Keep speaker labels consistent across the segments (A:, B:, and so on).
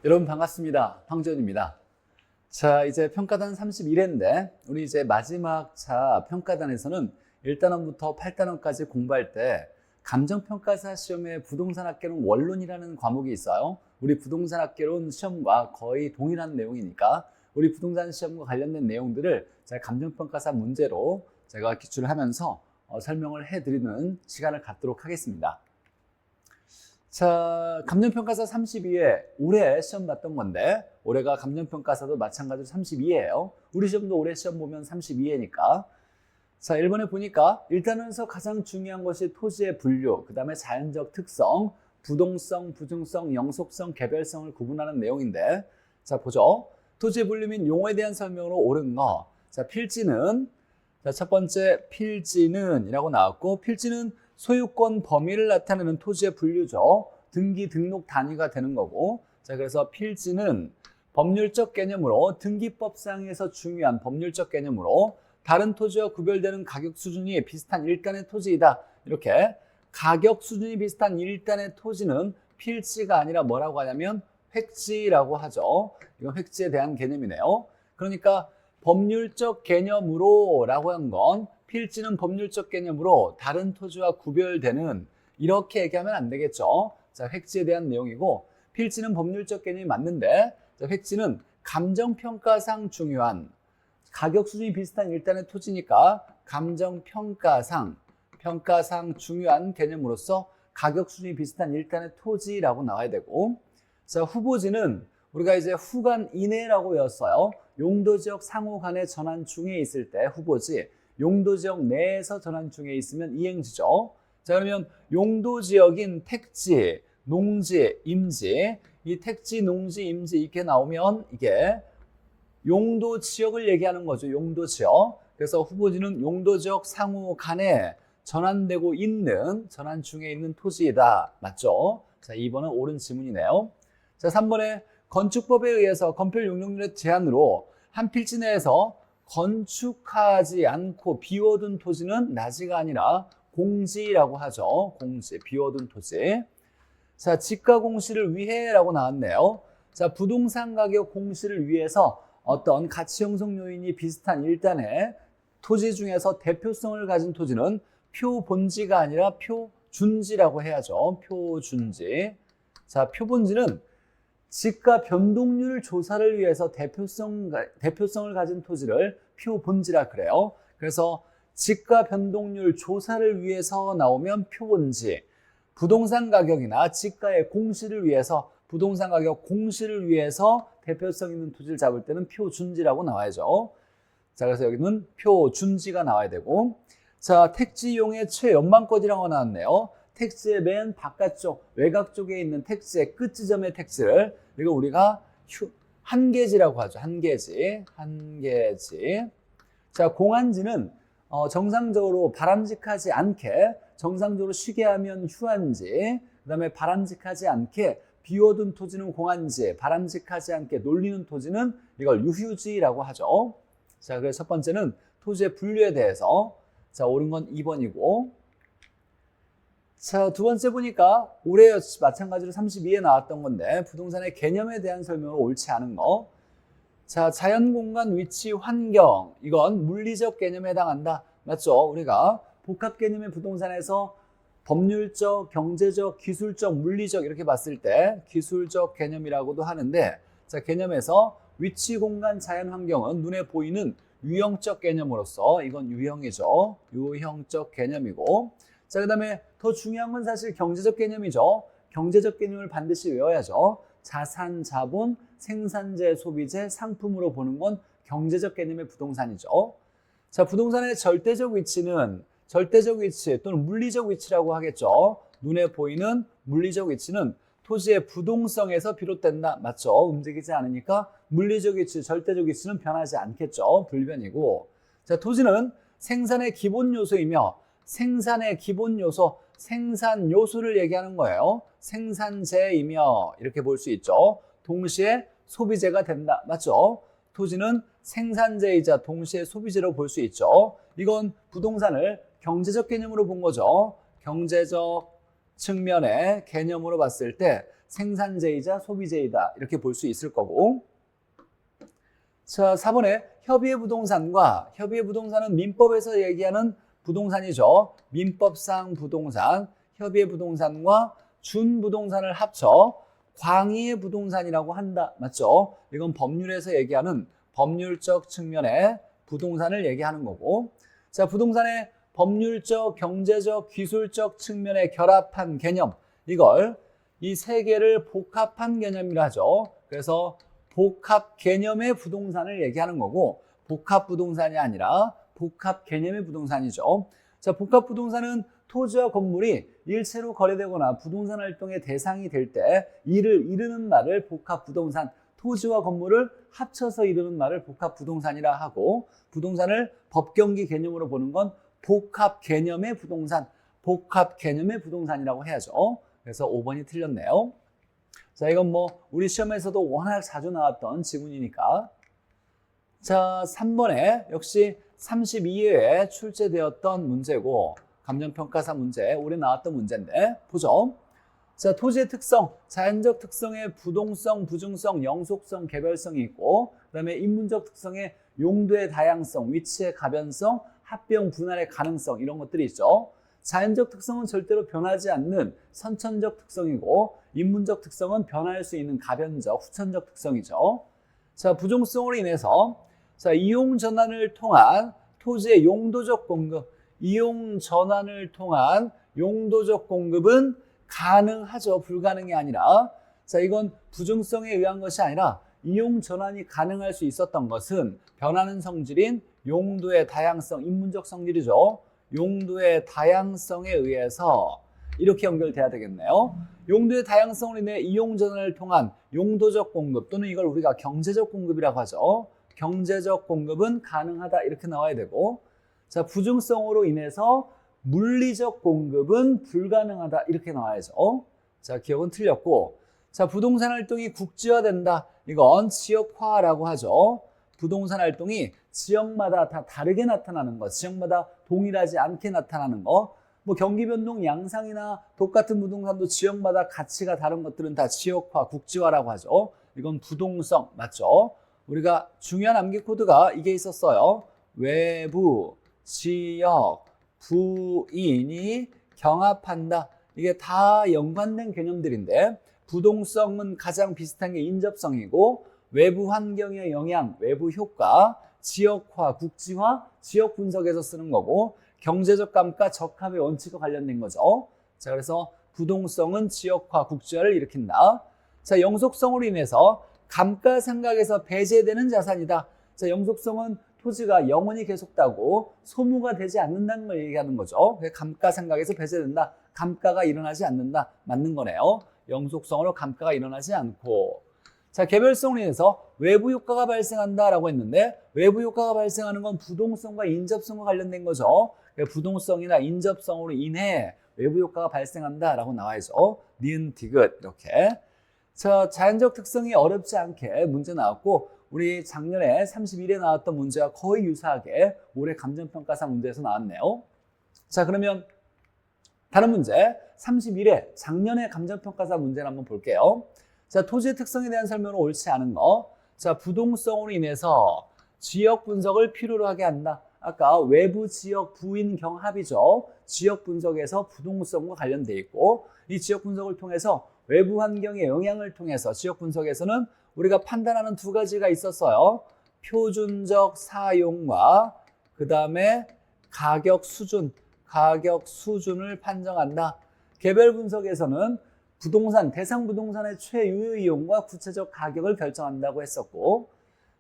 A: 여러분 반갑습니다. 황재훈입니다. 자, 이제 평가단 31회인데 우리 이제 마지막 차 평가단에서는 1단원부터 8단원까지 공부할 때 감정평가사 시험에 부동산학개론 원론이라는 과목이 있어요. 우리 부동산학개론 시험과 거의 동일한 내용이니까 우리 부동산 시험과 관련된 내용들을 제가 감정평가사 문제로 제가 기출을 하면서 설명을 해드리는 시간을 갖도록 하겠습니다. 자, 감정평가사 32회 올해 시험 봤던 건데 올해가 감정평가사도 마찬가지로 32회예요. 우리 시험도 올해 시험 보면 32회니까. 자, 1번에 보니까 일단은서 가장 중요한 것이 토지의 분류, 그 다음에 자연적 특성, 부동성, 부중성, 영속성, 개별성을 구분하는 내용인데, 자, 보죠. 토지의 분류 및 용어에 대한 설명으로 옳은 거. 자, 필지는, 자, 첫 번째 필지는 이라고 나왔고, 필지는 소유권 범위를 나타내는 토지의 분류죠. 등기, 등록 단위가 되는 거고. 자, 그래서 필지는 법률적 개념으로 등기법상에서 중요한 법률적 개념으로 다른 토지와 구별되는 가격 수준이 비슷한 일단의 토지이다. 이렇게 가격 수준이 비슷한 일단의 토지는 필지가 아니라 뭐라고 하냐면 획지라고 하죠. 이건 획지에 대한 개념이네요. 그러니까 법률적 개념으로 라고 한 건 필지는 법률적 개념으로 다른 토지와 구별되는, 이렇게 얘기하면 안 되겠죠. 자, 획지에 대한 내용이고, 필지는 법률적 개념이 맞는데, 자, 획지는 감정평가상 중요한 가격 수준이 비슷한 일단의 토지니까 감정평가상 중요한 개념으로서 가격 수준이 비슷한 일단의 토지라고 나와야 되고, 자, 후보지는 우리가 이제 후간 이내라고 외웠어요. 용도지역 상호 간의 전환 중에 있을 때 후보지, 용도지역 내에서 전환 중에 있으면 이행지죠. 자, 그러면 용도지역인 택지, 농지, 임지, 이 택지, 농지, 임지 이렇게 나오면 이게 용도지역을 얘기하는 거죠. 용도지역. 그래서 후보지는 용도지역 상호 간에 전환되고 있는, 전환 중에 있는 토지이다. 맞죠? 자, 2번은 옳은 지문이네요. 자, 3번에 건축법에 의해서 건폐율 용적률의 제한으로 한 필지 내에서 건축하지 않고 비워둔 토지는 나지가 아니라 공지라고 하죠. 공지, 비워둔 토지. 자, 지가 공시를 위해라고 나왔네요. 자, 부동산 가격 공시를 위해서 어떤 가치 형성 요인이 비슷한 일단의 토지 중에서 대표성을 가진 토지는 표본지가 아니라 표준지라고 해야죠. 표준지. 자, 표본지는 지가 변동률 조사를 위해서 대표성을 가진 토지를 표본지라 그래요. 그래서 지가 변동률 조사를 위해서 나오면 표본지, 부동산 가격이나 지가의 공시를 위해서, 부동산 가격 공시를 위해서 대표성 있는 토지를 잡을 때는 표준지라고 나와야죠. 자, 그래서 여기는 표준지가 나와야 되고, 자, 택지용의 최연망권이라고 나왔네요. 택지의 맨 바깥쪽, 외곽 쪽에 있는 택지의 끝 지점의 택지를, 이거 우리가 한계지라고 하죠. 한계지. 자, 공한지는 정상적으로 바람직하지 않게, 정상적으로 쉬게 하면 휴한지, 그 다음에 바람직하지 않게 비워둔 토지는 공한지, 바람직하지 않게 놀리는 토지는 이걸 유휴지라고 하죠. 자, 그래서 첫 번째는 토지의 분류에 대해서, 자, 옳은 건 2번이고, 자, 두 번째 보니까 올해 마찬가지로 32에 나왔던 건데 부동산의 개념에 대한 설명으로 옳지 않은 거. 자, 자연공간, 위치, 환경, 이건 물리적 개념에 해당한다. 맞죠? 우리가 복합 개념의 부동산에서 법률적, 경제적, 기술적, 물리적 이렇게 봤을 때 기술적 개념이라고도 하는데, 자, 개념에서 위치, 공간, 자연, 환경은 눈에 보이는 유형적 개념으로서 이건 유형이죠. 유형적 개념이고, 자, 그 다음에 더 중요한 건 사실 경제적 개념이죠. 경제적 개념을 반드시 외워야죠. 자산, 자본, 생산재, 소비재, 상품으로 보는 건 경제적 개념의 부동산이죠. 자, 부동산의 절대적 위치는 절대적 위치 또는 물리적 위치라고 하겠죠. 눈에 보이는 물리적 위치는 토지의 부동성에서 비롯된다. 맞죠? 움직이지 않으니까 물리적 위치, 절대적 위치는 변하지 않겠죠. 불변이고. 자, 토지는 생산의 기본 요소이며 생산의 기본 요소, 생산 요소를 얘기하는 거예요. 생산재이며 이렇게 볼 수 있죠. 동시에 소비재가 된다. 맞죠? 토지는 생산재이자 동시에 소비재로 볼 수 있죠. 이건 부동산을 경제적 개념으로 본 거죠. 경제적 측면의 개념으로 봤을 때 생산재이자 소비재이다 이렇게 볼 수 있을 거고. 자, 4번에 협의의 부동산과 협의의 부동산은 민법에서 얘기하는 부동산이죠. 민법상 부동산, 협의의 부동산과 준부동산을 합쳐 광의의 부동산이라고 한다. 맞죠? 이건 법률에서 얘기하는 법률적 측면의 부동산을 얘기하는 거고. 자, 부동산의 법률적, 경제적, 기술적 측면에 결합한 개념, 이걸 이 세 개를 복합한 개념이라 하죠. 그래서 복합 개념의 부동산을 얘기하는 거고, 복합 부동산이 아니라 복합 개념의 부동산이죠. 자, 복합 부동산은 토지와 건물이 일체로 거래되거나 부동산 활동의 대상이 될 때 이를 이르는 말을 복합 부동산, 토지와 건물을 합쳐서 이르는 말을 복합 부동산이라 하고, 부동산을 법경기 개념으로 보는 건 복합 개념의 부동산, 복합 개념의 부동산이라고 해야죠. 그래서 5번이 틀렸네요. 자, 이건 뭐 우리 시험에서도 워낙 자주 나왔던 지문이니까. 자, 3번에 역시 32회에 출제되었던 문제고, 감정평가사 문제, 올해 나왔던 문제인데 보죠. 자, 토지의 특성, 자연적 특성의 부동성, 부중성, 영속성, 개별성이 있고, 그 다음에 인문적 특성의 용도의 다양성, 위치의 가변성, 합병 분할의 가능성, 이런 것들이 있죠. 자연적 특성은 절대로 변하지 않는 선천적 특성이고, 인문적 특성은 변할 수 있는 가변적, 후천적 특성이죠. 자, 부종성으로 인해서 자, 이용 전환을 통한 토지의 용도적 공급, 이용 전환을 통한 용도적 공급은 가능하죠. 불가능이 아니라. 자, 이건 부중성에 의한 것이 아니라 이용 전환이 가능할 수 있었던 것은 변하는 성질인 용도의 다양성, 인문적 성질이죠. 용도의 다양성에 의해서 이렇게 연결돼야 되겠네요. 용도의 다양성으로 인해 이용 전환을 통한 용도적 공급, 또는 이걸 우리가 경제적 공급이라고 하죠. 경제적 공급은 가능하다 이렇게 나와야 되고, 자, 부중성으로 인해서 물리적 공급은 불가능하다 이렇게 나와야죠. 자, 기억은 틀렸고, 자, 부동산 활동이 국지화된다. 이건 지역화라고 하죠. 부동산 활동이 지역마다 다 다르게 나타나는 것, 지역마다 동일하지 않게 나타나는 것. 뭐 경기 변동 양상이나 똑같은 부동산도 지역마다 가치가 다른 것들은 다 지역화, 국지화라고 하죠. 이건 부동성 맞죠? 우리가 중요한 암기 코드가 이게 있었어요. 외부, 지역, 부인이 경합한다. 이게 다 연관된 개념들인데, 부동성은 가장 비슷한 게 인접성이고, 외부 환경의 영향, 외부 효과, 지역화, 국지화, 지역 분석에서 쓰는 거고, 경제적 감가, 적합의 원칙과 관련된 거죠. 자, 그래서 부동성은 지역화, 국지화를 일으킨다. 자, 영속성으로 인해서 감가상각에서 배제되는 자산이다. 자, 영속성은 토지가 영원히 계속되고 소모가 되지 않는다는 걸 얘기하는 거죠. 감가상각에서 배제된다. 감가가 일어나지 않는다. 맞는 거네요. 영속성으로 감가가 일어나지 않고. 자, 개별성으로 인해서 외부 효과가 발생한다라고 했는데, 외부 효과가 발생하는 건 부동성과 인접성과 관련된 거죠. 부동성이나 인접성으로 인해 외부 효과가 발생한다라고 나와야죠. 니은 디귿 이렇게. 자, 자연적 특성이 어렵지 않게 문제 나왔고, 우리 작년에 31회 나왔던 문제와 거의 유사하게 올해 감정평가사 문제에서 나왔네요. 자, 그러면 다른 문제 31회 작년에 감정평가사 문제를 한번 볼게요. 자, 토지의 특성에 대한 설명은 옳지 않은 거. 자, 부동성으로 인해서 지역 분석을 필요로 하게 한다. 아까 외부 지역 부인 경합이죠. 지역 분석에서 부동성과 관련돼 있고, 이 지역 분석을 통해서 외부 환경의 영향을 통해서 지역 분석에서는 우리가 판단하는 두 가지가 있었어요. 표준적 사용과 그 다음에 가격 수준을 판정한다. 개별 분석에서는 부동산, 대상 부동산의 최유효 이용과 구체적 가격을 결정한다고 했었고,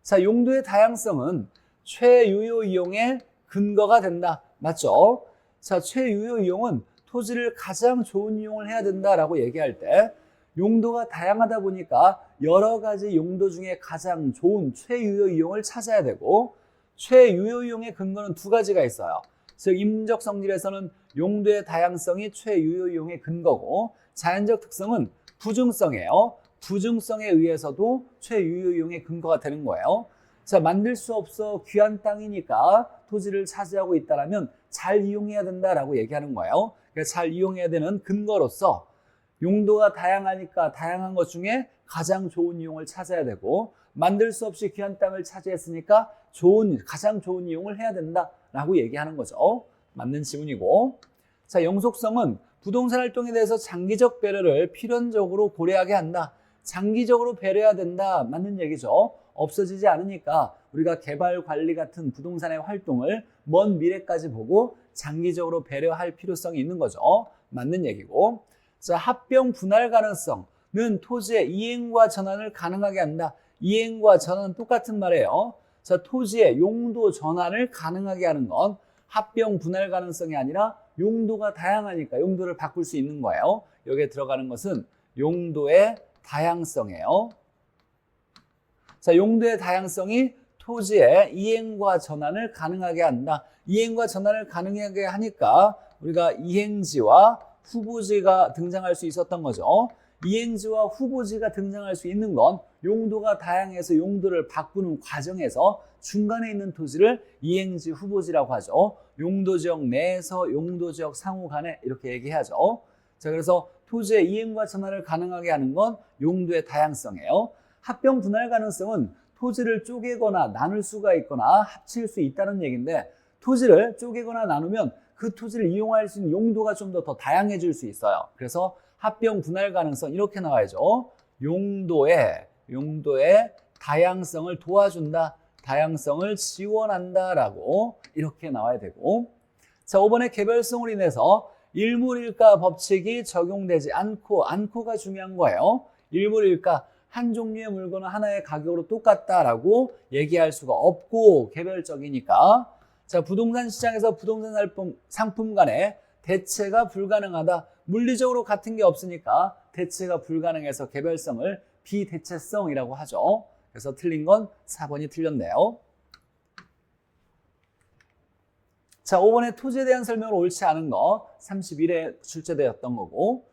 A: 자, 용도의 다양성은 최유효 이용의 근거가 된다. 맞죠? 자, 최유효 이용은 토지를 가장 좋은 이용을 해야 된다라고 얘기할 때, 용도가 다양하다 보니까 여러 가지 용도 중에 가장 좋은 최유효 이용을 찾아야 되고, 최유효 이용의 근거는 두 가지가 있어요. 즉, 인문적 성질에서는 용도의 다양성이 최유효 이용의 근거고, 자연적 특성은 부중성이에요. 부중성에 의해서도 최유효 이용의 근거가 되는 거예요. 자, 만들 수 없어 귀한 땅이니까 토지를 차지하고 있다라면 잘 이용해야 된다라고 얘기하는 거예요. 그래서 잘 이용해야 되는 근거로서 용도가 다양하니까 다양한 것 중에 가장 좋은 이용을 찾아야 되고, 만들 수 없이 귀한 땅을 차지했으니까 가장 좋은 이용을 해야 된다라고 얘기하는 거죠. 맞는 지문이고. 자, 영속성은 부동산 활동에 대해서 장기적 배려를 필연적으로 고려하게 한다. 장기적으로 배려해야 된다. 맞는 얘기죠. 없어지지 않으니까 우리가 개발 관리 같은 부동산의 활동을 먼 미래까지 보고 장기적으로 배려할 필요성이 있는 거죠. 맞는 얘기고. 자, 합병 분할 가능성은 토지의 이행과 전환을 가능하게 한다. 이행과 전환은 똑같은 말이에요. 자, 토지의 용도 전환을 가능하게 하는 건 합병 분할 가능성이 아니라 용도가 다양하니까 용도를 바꿀 수 있는 거예요. 여기에 들어가는 것은 용도의 다양성이에요. 자, 용도의 다양성이 토지의 이행과 전환을 가능하게 한다. 이행과 전환을 가능하게 하니까 우리가 이행지와 후보지가 등장할 수 있었던 거죠. 이행지와 후보지가 등장할 수 있는 건 용도가 다양해서 용도를 바꾸는 과정에서 중간에 있는 토지를 이행지, 후보지라고 하죠. 용도지역 내에서 용도지역 상호 간에 이렇게 얘기하죠. 자, 그래서 토지의 이행과 전환을 가능하게 하는 건 용도의 다양성이에요. 합병 분할 가능성은 토지를 쪼개거나 나눌 수가 있거나 합칠 수 있다는 얘기인데, 토지를 쪼개거나 나누면 그 토지를 이용할 수 있는 용도가 좀 더 다양해질 수 있어요. 그래서 합병 분할 가능성 이렇게 나와야죠. 용도의 다양성을 도와준다. 다양성을 지원한다라고 이렇게 나와야 되고. 자, 5번의 개별성으로 인해서 일물일가 법칙이 적용되지 않고가 중요한 거예요. 일물일가, 한 종류의 물건은 하나의 가격으로 똑같다라고 얘기할 수가 없고 개별적이니까. 자, 부동산 시장에서 부동산 상품 간에 대체가 불가능하다. 물리적으로 같은 게 없으니까 대체가 불가능해서 개별성을 비대체성이라고 하죠. 그래서 틀린 건 4번이 틀렸네요. 자, 5번에 토지에 대한 설명을 옳지 않은 거 31회 출제되었던 거고,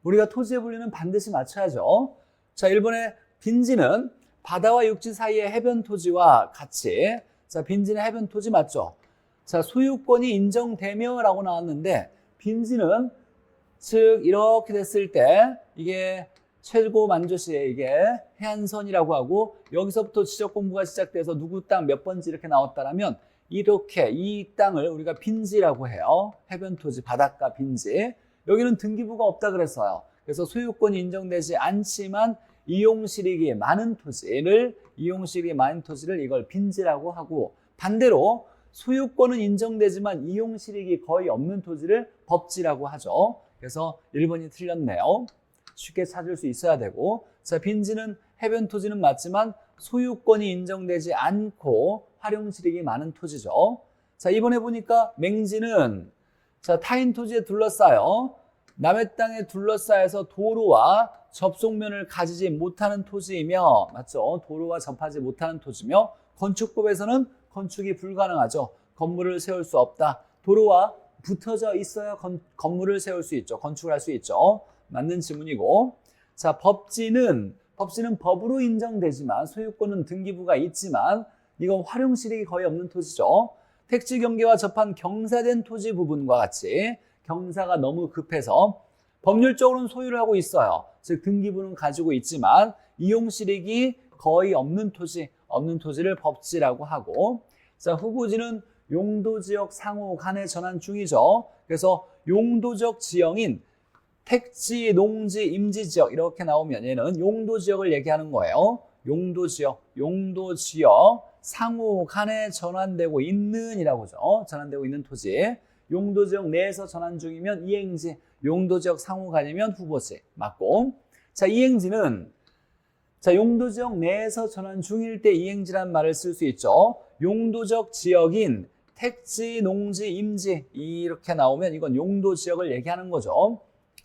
A: 우리가 토지의 분류는 반드시 맞춰야죠. 자, 1번에 빈지는 바다와 육지 사이의 해변 토지와 같이, 자, 빈지는 해변 토지 맞죠? 자, 소유권이 인정되며 라고 나왔는데, 빈지는 즉 이렇게 됐을 때 이게 최고 만조시에 이게 해안선이라고 하고, 여기서부터 지적 공부가 시작돼서 누구 땅 몇 번지 이렇게 나왔다라면 이렇게 이 땅을 우리가 빈지라고 해요. 해변 토지, 바닷가 빈지. 여기는 등기부가 없다 그랬어요. 그래서 소유권이 인정되지 않지만 이용실익이 많은 토지를 이걸 빈지라고 하고, 반대로 소유권은 인정되지만 이용실익이 거의 없는 토지를 법지라고 하죠. 그래서 1번이 틀렸네요. 쉽게 찾을 수 있어야 되고, 자, 빈지는 해변 토지는 맞지만 소유권이 인정되지 않고 활용실익이 많은 토지죠. 자, 이번에 보니까 맹지는, 자, 타인 토지에 둘러싸여 남의 땅에 둘러싸여서 도로와 접속면을 가지지 못하는 토지이며, 맞죠? 도로와 접하지 못하는 토지며, 건축법에서는 건축이 불가능하죠. 건물을 세울 수 없다. 도로와 붙어져 있어야 건물을 세울 수 있죠. 건축을 할 수 있죠. 맞는 지문이고. 자, 법지는 법으로 인정되지만 소유권은 등기부가 있지만 이건 활용실익이 거의 없는 토지죠. 택지 경계와 접한 경사된 토지 부분과 같이 경사가 너무 급해서 법률적으로는 소유를 하고 있어요. 즉 등기부는 가지고 있지만 이용실익이 거의 없는 토지를 법지라고 하고, 자, 후보지는 용도지역 상호 간의 전환 중이죠. 그래서 용도적 지형인 택지, 농지, 임지지역 이렇게 나오면 얘는 용도지역을 얘기하는 거예요. 용도지역 상호 간에 전환되고 있는 이라고 하죠. 전환되고 있는 토지. 용도지역 내에서 전환 중이면 이행지, 용도지역 상호 간이면 후보지. 맞고. 자, 이행지는, 자, 용도지역 내에서 전환 중일 때 이행지라는 말을 쓸 수 있죠. 용도적 지역인 택지, 농지, 임지 이렇게 나오면 이건 용도지역을 얘기하는 거죠.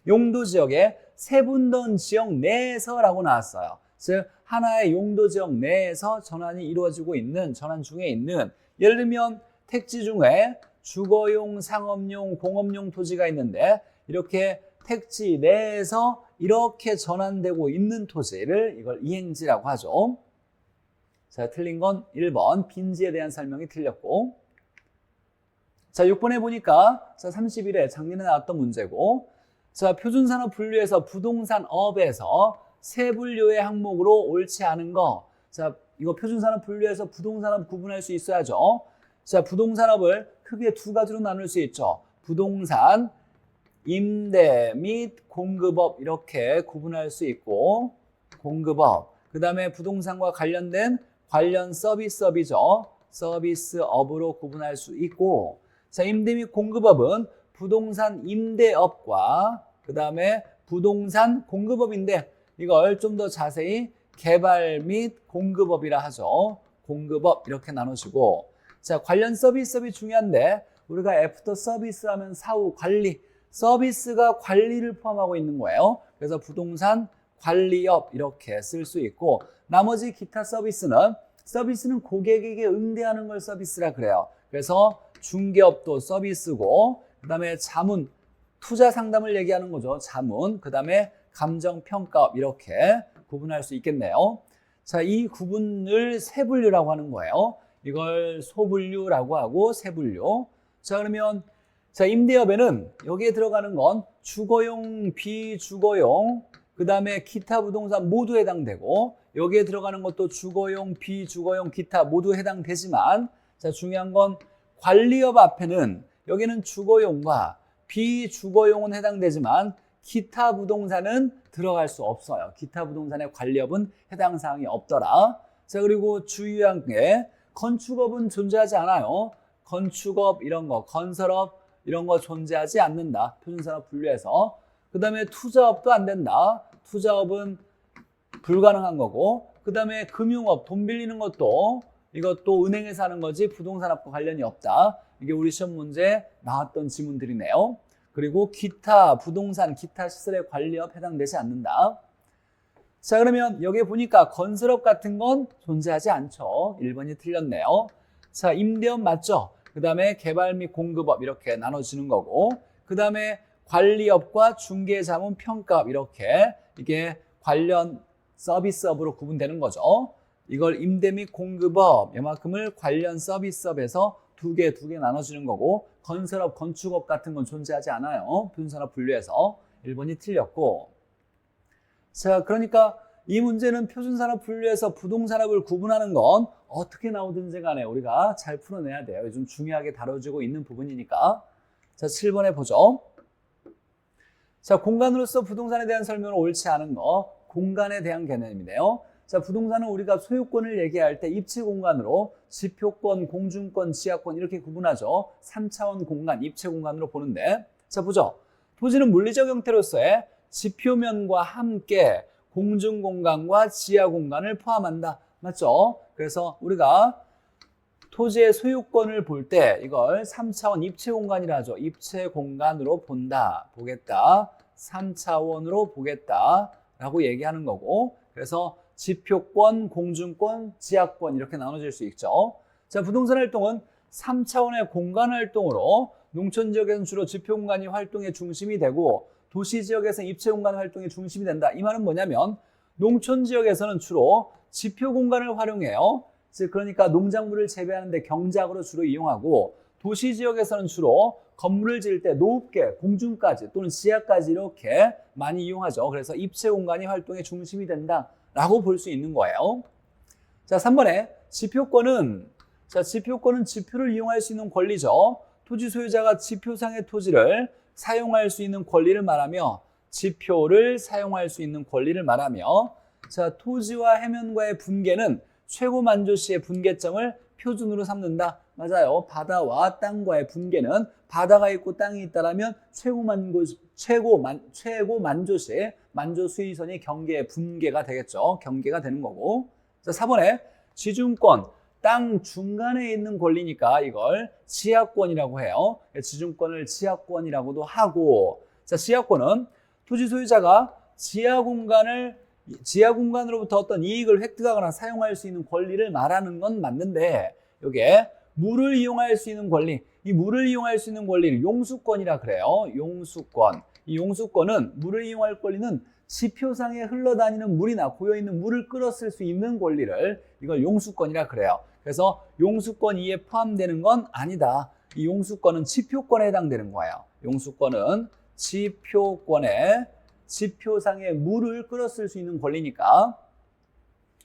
A: 용도지역의 세분던 지역 내에서라고 나왔어요. 즉 하나의 용도지역 내에서 전환이 이루어지고 있는, 전환 중에 있는, 예를 들면 택지 중에 주거용, 상업용, 공업용 토지가 있는데 이렇게 택지 내에서 이렇게 전환되고 있는 토지를 이걸 이행지라고 하죠. 자, 틀린 건 1번 빈지에 대한 설명이 틀렸고, 자, 6번에 보니까 자, 31회 작년에 나왔던 문제고, 자, 표준산업 분류에서 부동산업에서 세 분류의 항목으로 옳지 않은 거. 자, 이거 표준산업 분류에서 부동산업 구분할 수 있어야죠. 자, 부동산업을 크게 두 가지로 나눌 수 있죠. 부동산, 임대 및 공급업 이렇게 구분할 수 있고, 공급업. 그 다음에 부동산과 관련된 관련 서비스업이죠. 서비스업으로 구분할 수 있고, 자, 임대 및 공급업은 부동산 임대업과 그 다음에 부동산 공급업인데 이걸 좀 더 자세히 개발 및 공급업이라 하죠. 공급업 이렇게 나누시고, 자, 관련 서비스업이 중요한데 우리가 애프터 서비스 하면 사후 관리, 서비스가 관리를 포함하고 있는 거예요. 그래서 부동산 관리업 이렇게 쓸 수 있고, 나머지 기타 서비스는 고객에게 응대하는 걸 서비스라 그래요. 그래서 중개업도 서비스고, 그 다음에 자문, 투자 상담을 얘기하는 거죠. 자문, 그 다음에 감정평가업 이렇게 구분할 수 있겠네요. 자, 이 구분을 세 분류라고 하는 거예요. 이걸 소분류라고 하고 세 분류. 자, 그러면 자, 임대업에는 여기에 들어가는 건 주거용, 비주거용, 그 다음에 기타 부동산 모두 해당되고, 여기에 들어가는 것도 주거용, 비주거용, 기타 모두 해당되지만, 자, 중요한 건 관리업 앞에는 여기는 주거용과 비주거용은 해당되지만 기타 부동산은 들어갈 수 없어요. 기타 부동산의 관리업은 해당 사항이 없더라. 자, 그리고 주의한 게 건축업은 존재하지 않아요. 건축업 이런 거, 건설업 이런 거 존재하지 않는다. 표준산업 분류에서. 그 다음에 투자업도 안 된다. 투자업은 불가능한 거고, 그 다음에 금융업, 돈 빌리는 것도 이것도 은행에서 하는 거지 부동산업과 관련이 없다. 이게 우리 시험 문제에 나왔던 지문들이네요. 그리고 기타 부동산, 기타 시설의 관리업 해당되지 않는다. 자, 그러면 여기에 보니까 건설업 같은 건 존재하지 않죠. 1번이 틀렸네요. 자, 임대업 맞죠? 그 다음에 개발 및 공급업 이렇게 나눠지는 거고, 그 다음에 관리업과 중개자문 평가업 이렇게 이게 관련 서비스업으로 구분되는 거죠. 이걸 임대 및 공급업 이만큼을 관련 서비스업에서 두 개 나눠지는 거고, 건설업, 건축업 같은 건 존재하지 않아요. 표준산업 분류에서. 1번이 틀렸고. 자, 그러니까 이 문제는 표준산업 분류에서 부동산업을 구분하는 건 어떻게 나오든지 간에 우리가 잘 풀어내야 돼요. 요즘 중요하게 다뤄지고 있는 부분이니까. 자, 7번에 보죠. 자, 공간으로서 부동산에 대한 설명은 옳지 않은 거. 공간에 대한 개념이네요. 자, 부동산은 우리가 소유권을 얘기할 때 입지 공간으로 지표권, 공중권, 지하권 이렇게 구분하죠. 3차원 공간, 입체 공간으로 보는데, 자, 보죠. 토지는 물리적 형태로서의 지표면과 함께 공중공간과 지하공간을 포함한다. 맞죠? 그래서 우리가 토지의 소유권을 볼 때 이걸 3차원 입체공간이라 하죠. 입체공간으로 본다, 보겠다, 3차원으로 보겠다 라고 얘기하는 거고, 그래서 지표권, 공중권, 지하권 이렇게 나눠질 수 있죠. 자, 부동산 활동은 3차원의 공간 활동으로 농촌 지역에서는 주로 지표 공간이 활동의 중심이 되고 도시 지역에서는 입체 공간 활동의 중심이 된다. 이 말은 뭐냐면 농촌 지역에서는 주로 지표 공간을 활용해요. 즉 그러니까 농작물을 재배하는데 경작으로 주로 이용하고, 도시 지역에서는 주로 건물을 지을 때 노후계, 공중까지 또는 지하까지 이렇게 많이 이용하죠. 그래서 입체 공간이 활동의 중심이 된다라고 볼 수 있는 거예요. 자, 3번에 지표권은 지표를 이용할 수 있는 권리죠. 토지 소유자가 지표상의 토지를 사용할 수 있는 권리를 말하며, 지표를 사용할 수 있는 권리를 말하며, 자, 토지와 해면과의 분계는 최고 만조시의 분계점을 표준으로 삼는다. 맞아요. 바다와 땅과의 분계는 바다가 있고 땅이 있다라면 최고 만조시, 만조 수위선이 경계의 분계가 되겠죠. 경계가 되는 거고. 자, 4번에 지중권, 땅 중간에 있는 권리니까 이걸 지하권이라고 해요. 지중권을 지하권이라고도 하고, 자, 지하권은 토지 소유자가 지하공간으로부터 어떤 이익을 획득하거나 사용할 수 있는 권리를 말하는 건 맞는데, 여기에 물을 이용할 수 있는 권리, 이 물을 이용할 수 있는 권리를 용수권이라 그래요. 용수권. 이 용수권은 물을 이용할 권리는 지표상에 흘러다니는 물이나 고여있는 물을 끌어쓸 수 있는 권리를 이걸 용수권이라 그래요. 그래서 용수권 이에 포함되는 건 아니다. 이 용수권은 지표권에 해당되는 거예요. 용수권은 지표권에 지표상의 물을 끌어쓸 수 있는 권리니까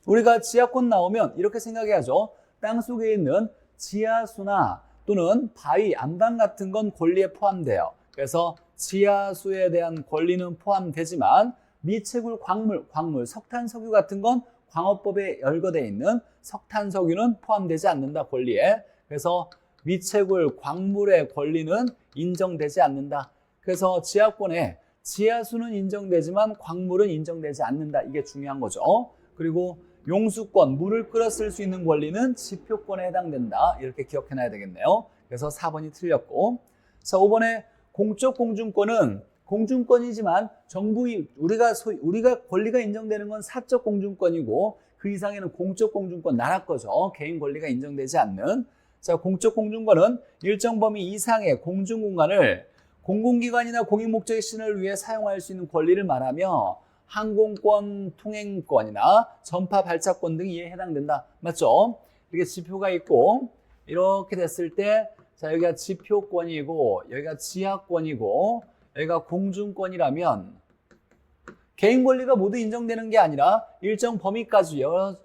A: 우리가 지하권 나오면 이렇게 생각해야죠. 땅속에 있는 지하수나 또는 바위, 안방 같은 건 권리에 포함돼요. 그래서 지하수에 대한 권리는 포함되지만 미채굴, 광물, 석탄, 석유 같은 건 광업법에 열거되어 있는 석탄, 석유는 포함되지 않는다, 권리에. 그래서 미채굴, 광물의 권리는 인정되지 않는다. 그래서 지하권에 지하수는 인정되지만 광물은 인정되지 않는다. 이게 중요한 거죠. 그리고 용수권, 물을 끌어쓸 수 있는 권리는 지표권에 해당된다. 이렇게 기억해놔야 되겠네요. 그래서 4번이 틀렸고, 자, 5번에 공적 공중권은 공중권이지만 우리가 권리가 인정되는 건 사적 공중권이고 그 이상에는 공적 공중권, 나라 거죠. 개인 권리가 인정되지 않는. 자, 공적 공중권은 일정 범위 이상의 공중공간을 공공기관이나 공익목적의 실현을 위해 사용할 수 있는 권리를 말하며 항공권, 통행권이나 전파 발차권 등이 이에 해당된다. 맞죠? 이렇게 지표가 있고 이렇게 됐을 때 자, 여기가 지표권이고 여기가 지하권이고 여기가 공중권이라면 개인 권리가 모두 인정되는 게 아니라 일정 범위까지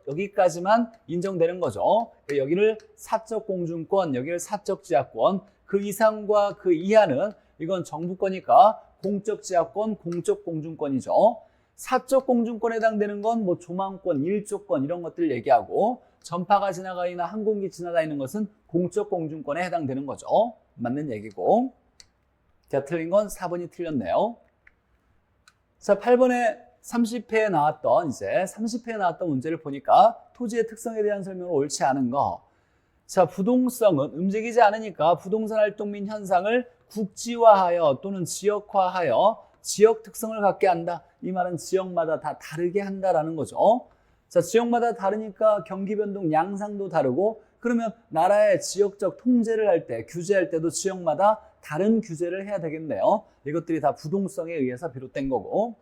A: 여기까지만 인정되는 거죠. 여기를 사적 공중권, 여기를 사적 지하권, 그 이상과 그 이하는 이건 정부 거니까 공적 지하권, 공적 공중권이죠. 사적 공중권에 해당되는 건 뭐 조망권, 일조권 이런 것들 얘기하고 전파가 지나가거나 항공기 지나다니는 것은 공적 공중권에 해당되는 거죠. 맞는 얘기고. 자, 틀린 건 4번이 틀렸네요. 자, 8번에 30회에 나왔던 30회에 나왔던 문제를 보니까 토지의 특성에 대한 설명을 옳지 않은 거. 자, 부동성은 움직이지 않으니까 부동산 활동 및 현상을 국지화하여 또는 지역화하여 지역 특성을 갖게 한다. 이 말은 지역마다 다 다르게 한다라는 거죠. 자, 지역마다 다르니까 경기 변동 양상도 다르고 그러면 나라의 지역적 통제를 할 때, 규제할 때도 지역마다 다른 규제를 해야 되겠네요. 이것들이 다 부동성에 의해서 비롯된 거고.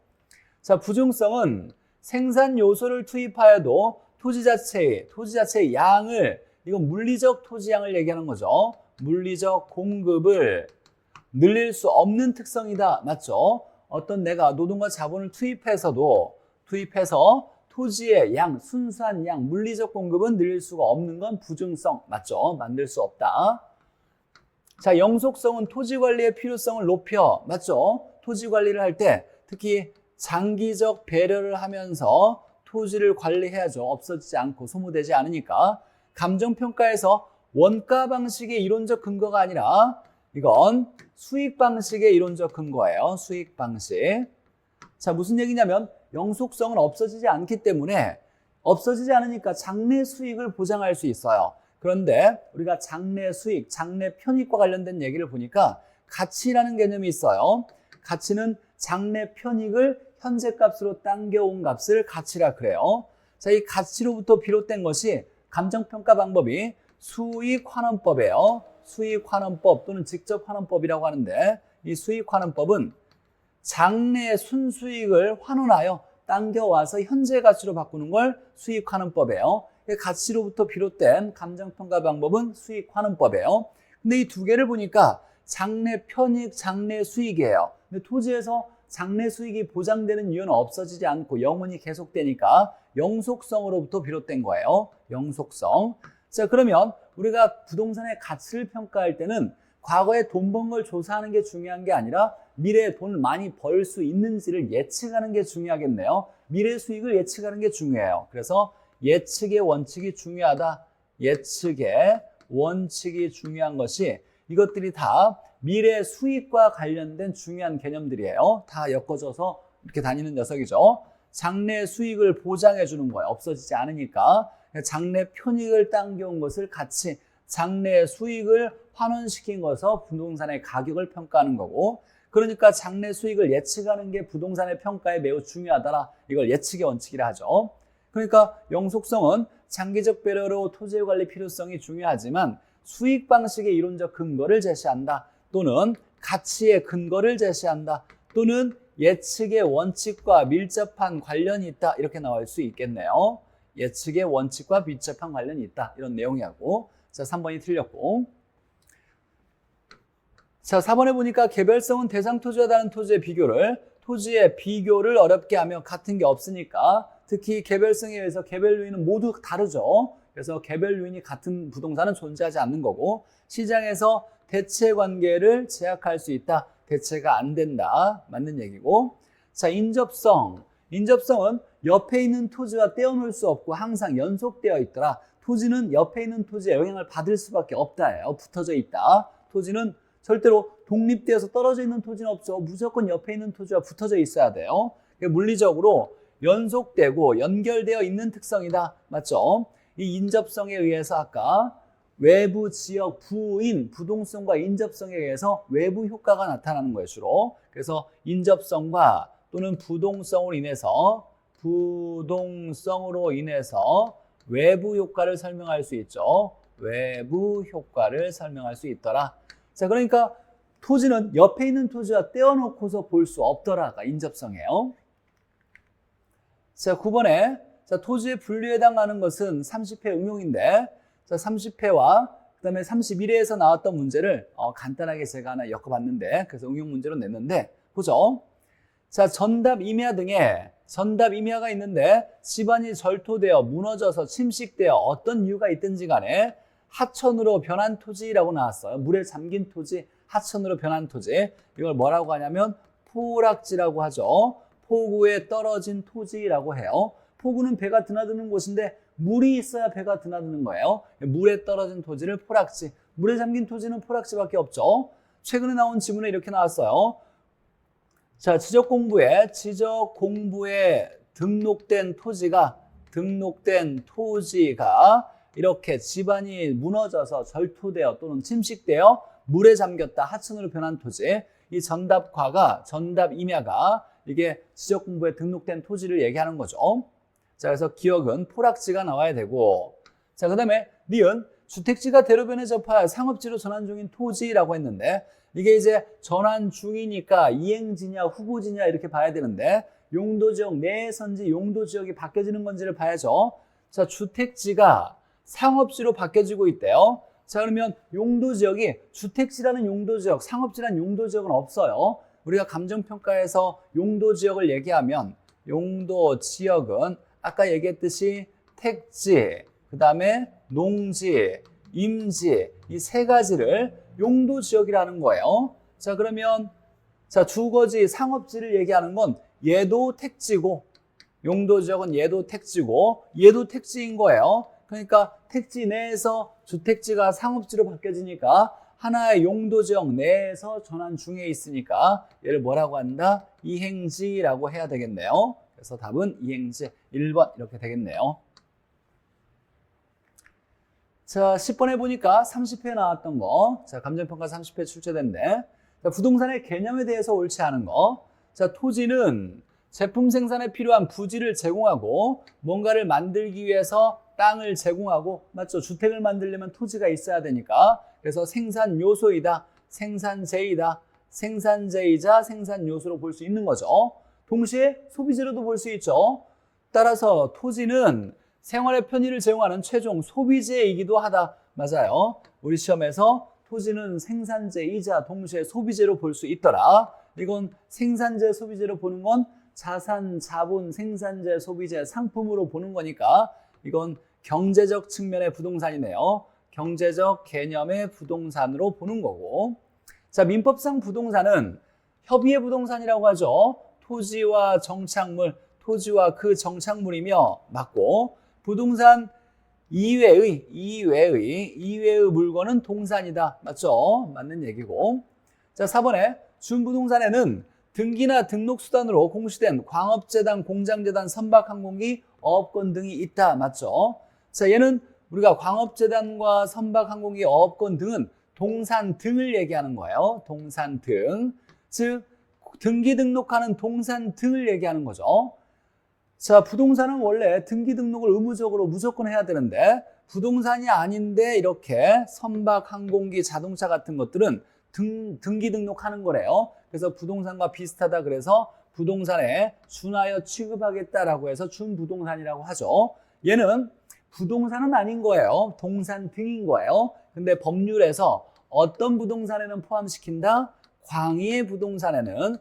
A: 자, 부중성은 생산 요소를 투입하여도 토지 자체의 양을, 이건 물리적 토지양을 얘기하는 거죠. 물리적 공급을 늘릴 수 없는 특성이다. 맞죠? 어떤 내가 노동과 자본을 투입해서 토지의 양, 순수한 양, 물리적 공급은 늘릴 수가 없는 건 부중성. 맞죠? 만들 수 없다. 자, 영속성은 토지 관리의 필요성을 높여. 맞죠? 토지 관리를 할 때 특히 장기적 배려를 하면서 토지를 관리해야죠. 없어지지 않고 소모되지 않으니까. 감정평가에서 원가 방식의 이론적 근거가 아니라 이건 수익 방식의 이론적 근거예요. 수익 방식. 자, 무슨 얘기냐면 영속성은 없어지지 않기 때문에 없어지지 않으니까 장래 수익을 보장할 수 있어요. 그런데 우리가 장래 수익, 장래 편익과 관련된 얘기를 보니까 가치라는 개념이 있어요. 가치는 장래 편익을 현재 값으로 당겨온 값을 가치라 그래요. 자, 이 가치로부터 비롯된 것이 감정평가 방법이 수익환원법이에요. 수익환원법 또는 직접환원법이라고 하는데 이 수익환원법은 장래 순수익을 환원하여 당겨와서 현재 가치로 바꾸는 걸 수익환원법이에요. 가치로부터 비롯된 감정평가 방법은 수익환원법이에요. 근데 이 두 개를 보니까 장래 편익, 장래 수익이에요. 근데 토지에서 장래 수익이 보장되는 이유는 없어지지 않고 영원히 계속되니까 영속성으로부터 비롯된 거예요. 영속성. 자, 그러면 우리가 부동산의 가치를 평가할 때는 과거에 돈 번 걸 조사하는 게 중요한 게 아니라 미래에 돈을 많이 벌 수 있는지를 예측하는 게 중요하겠네요. 미래 수익을 예측하는 게 중요해요. 그래서 예측의 원칙이 중요하다. 예측의 원칙이 중요한 것이 이것들이 다 미래 수익과 관련된 중요한 개념들이에요. 다 엮어져서 이렇게 다니는 녀석이죠. 장래 수익을 보장해 주는 거예요. 없어지지 않으니까. 장래 편익을 당겨온 것을 같이 장래 수익을 환원시킨 것서 부동산의 가격을 평가하는 거고, 그러니까 장래 수익을 예측하는 게 부동산의 평가에 매우 중요하더라. 이걸 예측의 원칙이라 하죠. 그러니까 영속성은 장기적 배려로 토지의 관리 필요성이 중요하지만 수익 방식의 이론적 근거를 제시한다. 또는 가치의 근거를 제시한다. 또는 예측의 원칙과 밀접한 관련이 있다. 이렇게 나올 수 있겠네요. 예측의 원칙과 밀접한 관련이 있다. 이런 내용이하고. 자, 3번이 틀렸고. 자, 4번에 보니까 개별성은 대상 토지와 다른 토지의 비교를 어렵게 하며 같은 게 없으니까 특히 개별성에 의해서 개별 요인은 모두 다르죠. 그래서 개별 요인이 같은 부동산은 존재하지 않는 거고 시장에서 대체 관계를 제약할 수 있다. 대체가 안 된다. 맞는 얘기고. 자, 인접성은 옆에 있는 토지와 떼어놓을 수 없고 항상 연속되어 있더라. 토지는 옆에 있는 토지에 영향을 받을 수밖에 없다예요. 붙어져 있다. 토지는 절대로 독립되어서 떨어져 있는 토지는 없죠. 무조건 옆에 있는 토지와 붙어져 있어야 돼요. 물리적으로 연속되고 연결되어 있는 특성이다. 맞죠? 이 인접성에 의해서 아까 외부 지역 부인, 부동성과 인접성에 의해서 외부 효과가 나타나는 거예요, 주로. 그래서 인접성과 또는 부동성으로 인해서 외부 효과를 설명할 수 있죠. 외부 효과를 설명할 수 있더라. 자, 그러니까 토지는 옆에 있는 토지와 떼어놓고서 볼 수 없더라가 인접성이에요. 자, 9번에 토지의 분류에 해당하는 것은 30회 응용인데, 자, 30회와 그 다음에 31회에서 나왔던 문제를 간단하게 제가 하나 엮어봤는데, 그래서 응용 문제로 냈는데, 보죠. 자, 전답 임야 등에 전답 임야가 있는데 집안이 절토되어 무너져서 침식되어 어떤 이유가 있든지 간에 하천으로 변한 토지라고 나왔어요. 물에 잠긴 토지, 하천으로 변한 토지. 이걸 뭐라고 하냐면 포락지라고 하죠. 포구에 떨어진 토지라고 해요. 포구는 배가 드나드는 곳인데 물이 있어야 배가 드나드는 거예요. 물에 떨어진 토지를 포락지. 물에 잠긴 토지는 포락지밖에 없죠. 최근에 나온 지문에 이렇게 나왔어요. 자, 지적 공부에 등록된 토지가 이렇게 집안이 무너져서 절토되어 또는 침식되어 물에 잠겼다. 하천으로 변한 토지. 이 전답 임야가 이게 지적 공부에 등록된 토지를 얘기하는 거죠. 자, 그래서 기억은 포락지가 나와야 되고, 자, 그 다음에 니은 주택지가 대로변에 접하여 상업지로 전환 중인 토지라고 했는데, 이게 이제 전환 중이니까 이행지냐 후보지냐 이렇게 봐야 되는데, 용도지역 내에선지 용도지역이 바뀌어지는 건지를 봐야죠. 자, 주택지가 상업지로 바뀌어지고 있대요. 자, 그러면 용도지역이 주택지라는 용도지역, 상업지라는 용도지역은 없어요. 우리가 감정평가에서 용도지역을 얘기하면 용도지역은 아까 얘기했듯이 택지, 그 다음에 농지, 임지 이 세 가지를 용도지역이라는 거예요. 자, 그러면 주거지, 상업지를 얘기하는 건 얘도 택지고 용도지역은 얘도 택지고 얘도 택지인 거예요. 그러니까 택지 내에서 주택지가 상업지로 바뀌어지니까 하나의 용도지역 내에서 전환 중에 있으니까 얘를 뭐라고 한다? 이행지라고 해야 되겠네요. 그래서 답은 이행지 1번 이렇게 되겠네요. 자, 10번에 보니까 30회 나왔던 거. 자, 감정평가 30회 출제됐네. 자, 부동산의 개념에 대해서 옳지 않은 거. 자, 토지는 제품 생산에 필요한 부지를 제공하고 뭔가를 만들기 위해서 땅을 제공하고, 맞죠? 주택을 만들려면 토지가 있어야 되니까. 그래서 생산 요소이다, 생산재이다, 생산재이자 생산 요소로 볼 수 있는 거죠. 동시에 소비재로도 볼 수 있죠. 따라서 토지는 생활의 편의를 제공하는 최종 소비재이기도 하다. 맞아요. 우리 시험에서 토지는 생산재이자 동시에 소비재로 볼 수 있더라. 이건 생산재, 소비재로 보는 건 자산, 자본, 생산재, 소비재, 상품으로 보는 거니까 이건 경제적 측면의 부동산이네요. 경제적 개념의 부동산으로 보는 거고. 자, 민법상 부동산은 협의의 부동산이라고 하죠. 토지와 정착물, 토지와 그 정착물이며 맞고, 부동산 이외의 물건은 동산이다. 맞죠? 맞는 얘기고. 자, 4번에 준부동산에는 등기나 등록수단으로 공시된 광업재단, 공장재단, 선박항공기, 어업권 등이 있다. 맞죠? 자, 얘는 우리가 광업재단과 선박항공기, 어업권 등은 동산 등을 얘기하는 거예요. 동산 등. 즉, 등기 등록하는 동산 등을 얘기하는 거죠. 자, 부동산은 원래 등기 등록을 의무적으로 무조건 해야 되는데 부동산이 아닌데 이렇게 선박, 항공기, 자동차 같은 것들은 등기 등록하는 거래요. 그래서 부동산과 비슷하다 그래서 부동산에 준하여 취급하겠다라고 해서 준부동산이라고 하죠. 얘는 부동산은 아닌 거예요. 동산 등인 거예요. 근데 법률에서 어떤 부동산에는 포함시킨다? 광의의 부동산에는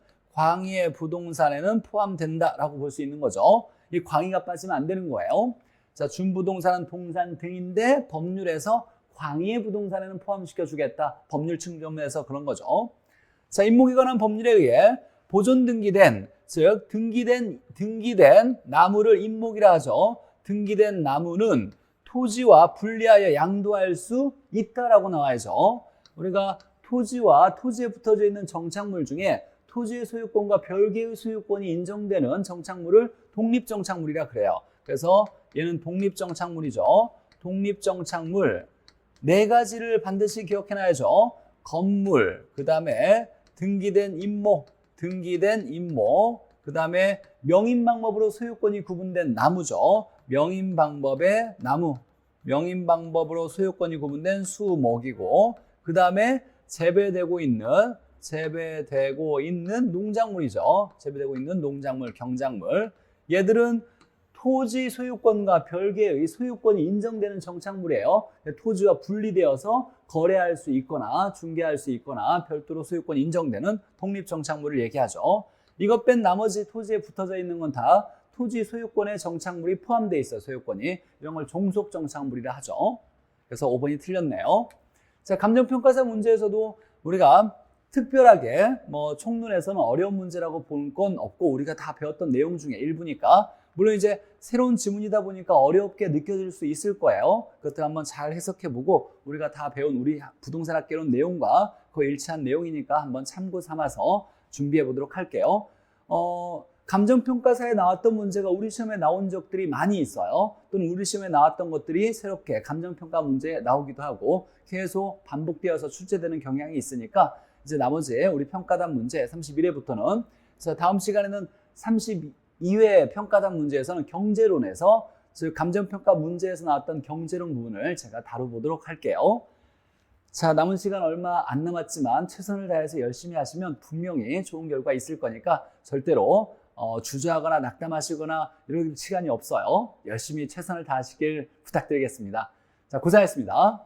A: 포함된다라고 볼 수 있는 거죠. 이 광의가 빠지면 안 되는 거예요. 자, 준부동산은 동산 등인데 법률에서 광의의 부동산에는 포함시켜 주겠다. 법률 측면에서 그런 거죠. 자, 임목에 관한 법률에 의해 보존 등기된, 즉 등기된 나무를 임목이라 하죠. 등기된 나무는 토지와 분리하여 양도할 수 있다라고 나와야죠. 우리가 토지와 토지에 붙어져 있는 정착물 중에 토지의 소유권과 별개의 소유권이 인정되는 정착물을 독립정착물이라 그래요. 그래서 얘는 독립정착물이죠. 독립정착물 네 가지를 반드시 기억해놔야죠. 건물, 그 다음에 등기된 임목, 그 다음에 명인방법으로 소유권이 구분된 나무죠. 명인방법의 나무, 명인방법으로 소유권이 구분된 수목이고, 그 다음에 재배되고 있는 농작물이죠. 재배되고 있는 농작물, 경작물. 얘들은 토지 소유권과 별개의 소유권이 인정되는 정착물이에요. 토지와 분리되어서 거래할 수 있거나 중개할 수 있거나 별도로 소유권이 인정되는 독립정착물을 얘기하죠. 이것 뺀 나머지 토지에 붙어져 있는 건 다 토지 소유권의 정착물이 포함되어 있어요. 소유권이. 이런 걸 종속정착물이라 하죠. 그래서 5번이 틀렸네요. 자, 감정평가사 문제에서도 우리가 특별하게 총론에서는 어려운 문제라고 볼 건 없고 우리가 다 배웠던 내용 중에 일부니까 물론 이제 새로운 지문이다 보니까 어렵게 느껴질 수 있을 거예요. 그것도 한번 잘 해석해보고 우리가 다 배운 우리 부동산학개론 내용과 거의 일치한 내용이니까 한번 참고 삼아서 준비해 보도록 할게요. 감정평가사에 나왔던 문제가 우리 시험에 나온 적들이 많이 있어요. 또는 우리 시험에 나왔던 것들이 새롭게 감정평가 문제에 나오기도 하고 계속 반복되어서 출제되는 경향이 있으니까 이제 나머지 우리 평가단 문제 31회부터는 그래서 다음 시간에는 32회 평가단 문제에서는 경제론에서 즉 감정평가 문제에서 나왔던 경제론 부분을 제가 다뤄보도록 할게요. 자, 남은 시간 얼마 안 남았지만 최선을 다해서 열심히 하시면 분명히 좋은 결과 있을 거니까 절대로 주저하거나 낙담하시거나 이럴 시간이 없어요. 열심히 최선을 다하시길 부탁드리겠습니다. 자, 고생하셨습니다.